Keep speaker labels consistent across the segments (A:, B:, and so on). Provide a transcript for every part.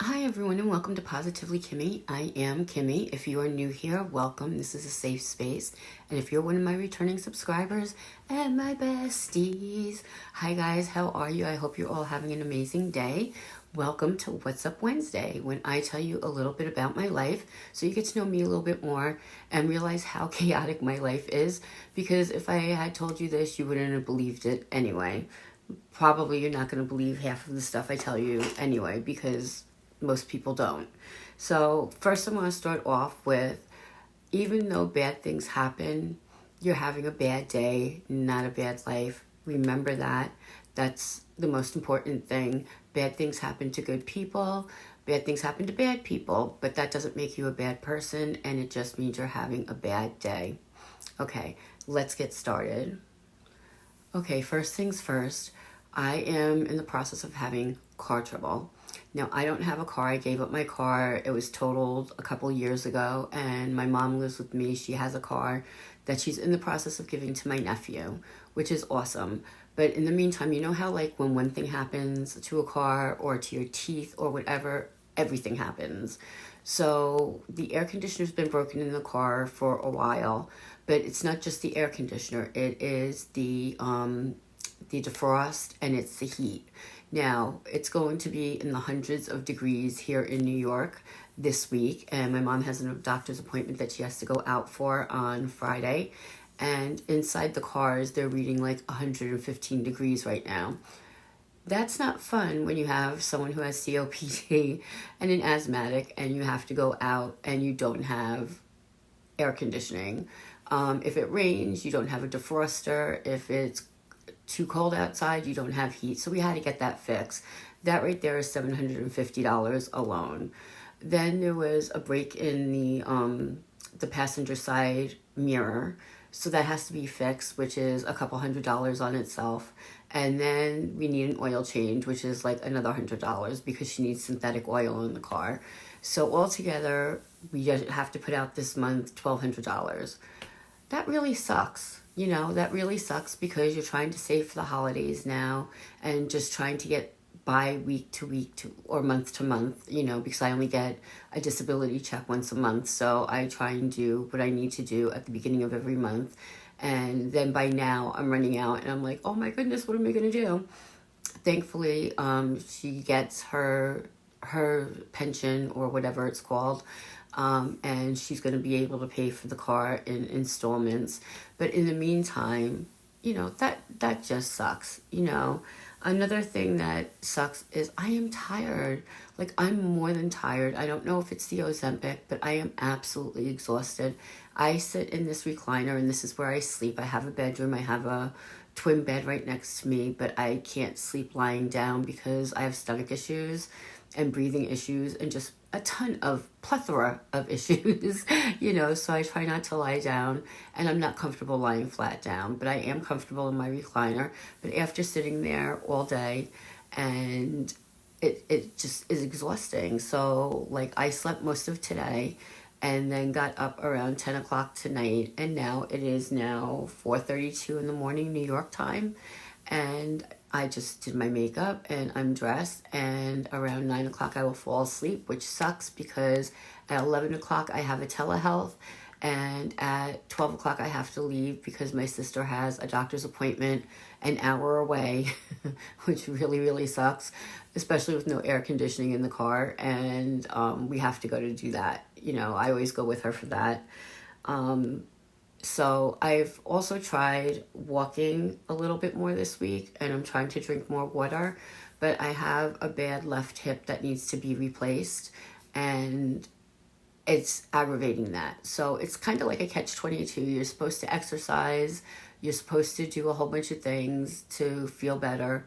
A: Hi everyone and welcome to Positively Kimmie. I am Kimmie. If you are new here, welcome. This is a safe space. And if you're one of my returning subscribers and my besties, hi guys, how are you? I hope you're all having an amazing day. Welcome to What's Up Wednesday, when I tell you a little bit about my life so you get to know me a little bit more and realize how chaotic my life is. Because if I had told you this, you wouldn't have believed it anyway. Probably you're not going to believe half of the stuff I tell you anyway, because most people don't. So first I'm going to start off with, even though bad things happen, you're having a bad day, not a bad life. Remember that. That's the most important thing. Bad things happen to good people. Bad things happen to bad people. But that doesn't make you a bad person, and it just means you're having a bad day. Okay, let's get started. Okay, first things first. I am in the process of having car trouble. Now, I don't have a car. I gave up my car. It was totaled a couple years ago, and my mom lives with me. She has a car that she's in the process of giving to my nephew, which is awesome. But in the meantime, you know how like when one thing happens to a car or to your teeth or whatever, everything happens. So the air conditioner's been broken in the car for a while, but it's not just the air conditioner. It is the defrost, and it's the heat. Now, it's going to be in the hundreds of degrees here in New York this week, and my mom has a doctor's appointment that she has to go out for on Friday. And inside the cars, they're reading like 115 degrees right now. That's not fun when you have someone who has COPD and an asthmatic, and you have to go out and you don't have air conditioning. If it rains, you don't have a defroster. If it's too cold outside, you don't have heat. So we had to get that fixed. That right there is $750 alone. Then there was a break in the passenger side mirror. So that has to be fixed, which is a couple $100 on itself. And then we need an oil change, which is like another $100 because she needs synthetic oil in the car. So altogether, we just have to put out this month $1,200. That really sucks. That really sucks because you're trying to save for the holidays now and just trying to get by week to week or month to month, because I only get a disability check once a month. So I try and do what I need to do at the beginning of every month. And then by now I'm running out and I'm like, oh my goodness, what am I going to do? Thankfully, she gets her pension or whatever it's called. And she's going to be able to pay for the car in installments. But in the meantime, that just sucks. Another thing that sucks is I am tired. Like, I'm more than tired. I don't know if it's the Ozempic, but I am absolutely exhausted. I sit in this recliner, and this is where I sleep. I have a bedroom. I have a twin bed right next to me, but I can't sleep lying down because I have stomach issues and breathing issues and just a plethora of issues, so I try not to lie down, and I'm not comfortable lying flat down, but I am comfortable in my recliner. But after sitting there all day, and it just is exhausting. So like I slept most of today and then got up around 10 o'clock tonight, and now it is now 4:32 in the morning New York time, and I just did my makeup and I'm dressed, and around 9 o'clock I will fall asleep, which sucks because at 11 o'clock I have a telehealth, and at 12 o'clock I have to leave because my sister has a doctor's appointment an hour away, which really, really sucks, especially with no air conditioning in the car, and we have to go to do that. I always go with her for that. So I've also tried walking a little bit more this week, and I'm trying to drink more water, but I have a bad left hip that needs to be replaced, and it's aggravating that. So it's kind of like a catch-22. You're supposed to exercise, you're supposed to do a whole bunch of things to feel better,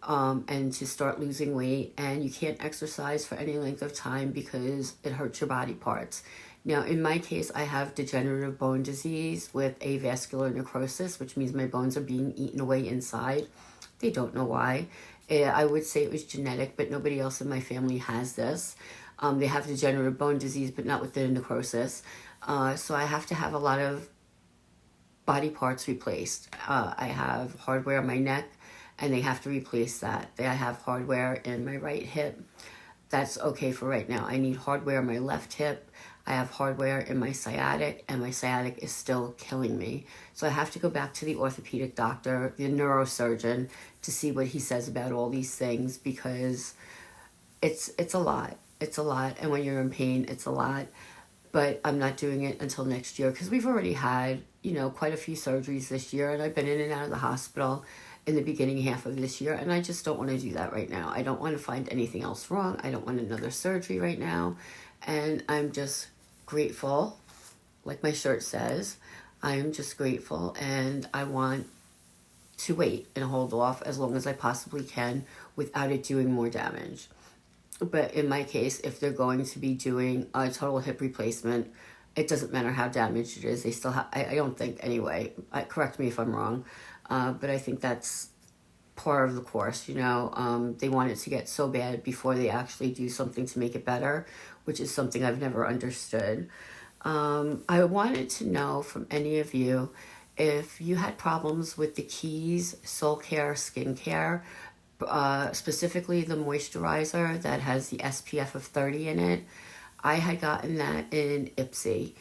A: and to start losing weight, and you can't exercise for any length of time because it hurts your body parts. Now, in my case, I have degenerative bone disease with avascular necrosis, which means my bones are being eaten away inside. They don't know why. I would say it was genetic, but nobody else in my family has this. They have degenerative bone disease, but not with the necrosis. So I have to have a lot of body parts replaced. I have hardware on my neck, and they have to replace that. I have hardware in my right hip. that's okay for right now. I need hardware in my left hip. I have hardware in my sciatic, and my sciatic is still killing me. So I have to go back to the orthopedic doctor, the neurosurgeon, to see what he says about all these things, because it's a lot. It's a lot. And when you're in pain, it's a lot. But I'm not doing it until next year, because we've already had, quite a few surgeries this year, and I've been in and out of the hospital in the beginning half of this year, and I just don't want to do that right now. I don't want to find anything else wrong. I don't want another surgery right now. And I'm just grateful, like my shirt says. I am just grateful, and I want to wait and hold off as long as I possibly can without it doing more damage. But in my case, if they're going to be doing a total hip replacement, it doesn't matter how damaged it is. They still have, I don't think anyway, correct me if I'm wrong, but I think that's part of the course, they want it to get so bad before they actually do something to make it better, which is something I've never understood. I wanted to know from any of you if you had problems with the Keys Soul Care Skin Care, specifically the moisturizer that has the SPF of 30 in it. I had gotten that in Ipsy,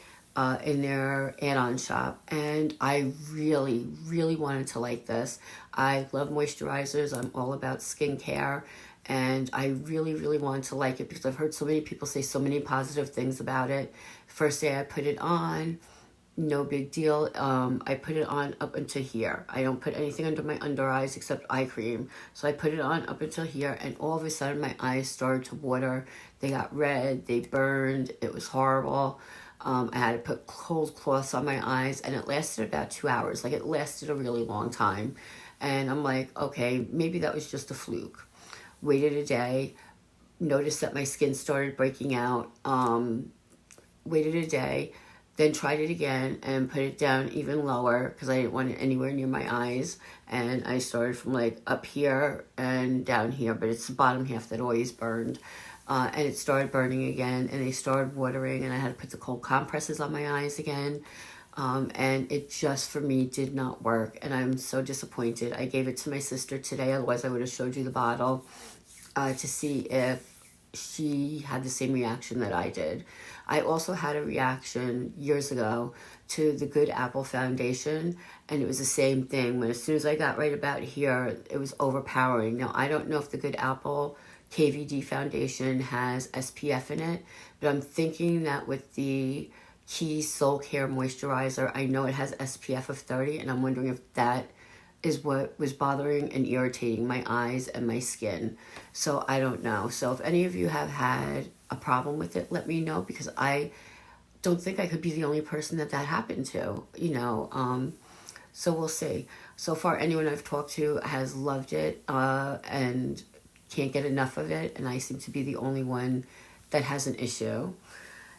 A: in their add-on shop, and I really, really wanted to like this. I love moisturizers. I'm all about skincare, and I really, really wanted to like it because I've heard so many people say so many positive things about it. First day I put it on, no big deal. I put it on up until here. I don't put anything under my under eyes except eye cream. So I put it on up until here, and all of a sudden my eyes started to water. They got red, they burned, it was horrible. I had to put cold cloths on my eyes, and it lasted about 2 hours. Like, it lasted a really long time. And I'm like, okay, maybe that was just a fluke. Waited a day, noticed that my skin started breaking out, waited a day, then tried it again and put it down even lower because I didn't want it anywhere near my eyes. And I started from like up here and down here, but it's the bottom half that always burned. And it started burning again, and they started watering, and I had to put the cold compresses on my eyes again. And it just, for me, did not work, and I'm so disappointed. I gave it to my sister today, otherwise I would have showed you the bottle, to see if she had the same reaction that I did. I also had a reaction years ago to the Good Apple foundation, and it was the same thing. When as soon as I got right about here, it was overpowering. Now, I don't know if the Good Apple KVD foundation has SPF in it, but I'm thinking that with the Key Soul Care Moisturizer, I know it has SPF of 30, and I'm wondering if that is what was bothering and irritating my eyes and my skin. So I don't know. So if any of you have had a problem with it, let me know, because I don't think I could be the only person that happened to, so we'll see. So far, anyone I've talked to has loved it, and can't get enough of it, and I seem to be the only one that has an issue.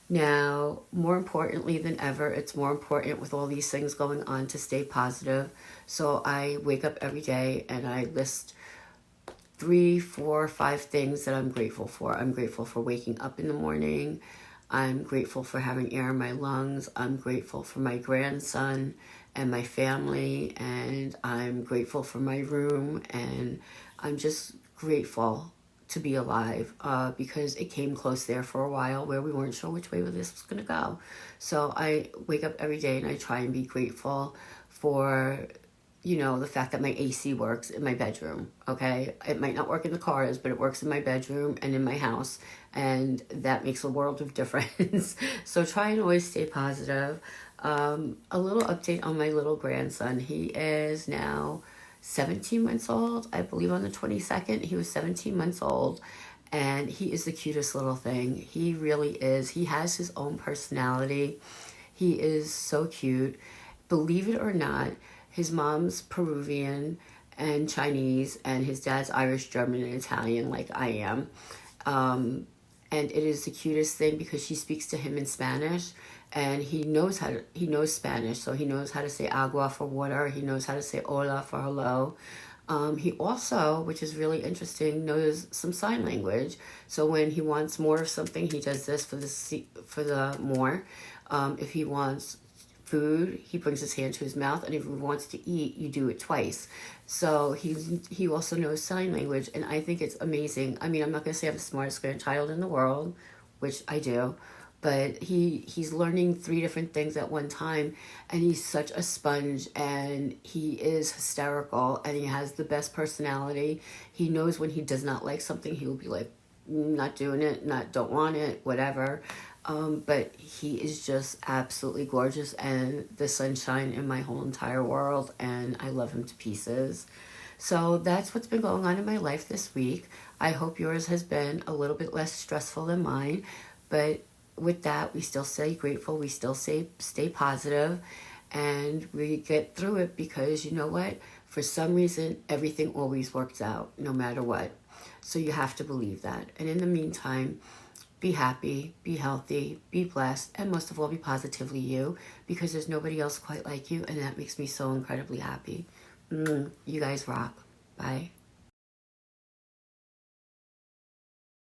A: Now, more importantly than ever, it's more important with all these things going on to stay positive. So I wake up every day and I list 3, 4, 5 things that I'm grateful for. I'm grateful for waking up in the morning. I'm grateful for having air in my lungs. I'm grateful for my grandson and my family, and I'm grateful for my room, and I'm just grateful to be alive, because it came close there for a while where we weren't sure which way this was going to go. So I wake up every day and I try and be grateful for, the fact that my AC works in my bedroom, okay? It might not work in the cars, but it works in my bedroom and in my house, and that makes a world of difference. So try and always stay positive. A little update on my little grandson. He is now 17 months old. I believe on the 22nd, he was 17 months old, and he is the cutest little thing. He really is. He has his own personality. He is so cute. Believe it or not, his mom's Peruvian and Chinese, and his dad's Irish, German, and Italian, like I am. And it is the cutest thing because she speaks to him in Spanish, and he knows Spanish, so he knows how to say agua for water. He knows how to say hola for hello. He also, which is really interesting, knows some sign language. So when he wants more of something, he does this for the more. If he wants food, he brings his hand to his mouth, and if he wants to eat, you do it twice. So he also knows sign language, and I think it's amazing. I mean, I'm not going to say I'm the smartest grandchild in the world, which I do, but he's learning 3 different things at one time, and he's such a sponge, and he is hysterical, and he has the best personality. He knows when he does not like something, he will be like, not doing it, don't want it, whatever. But he is just absolutely gorgeous and the sunshine in my whole entire world, and I love him to pieces. So that's what's been going on in my life this week. I hope yours has been a little bit less stressful than mine, but with that, we still stay grateful, we still stay positive, and we get through it, because you know what? For some reason, everything always works out, no matter what. So you have to believe that. And in the meantime, be happy, be healthy, be blessed, and most of all, be positively you, because there's nobody else quite like you, and that makes me so incredibly happy. You guys rock. Bye.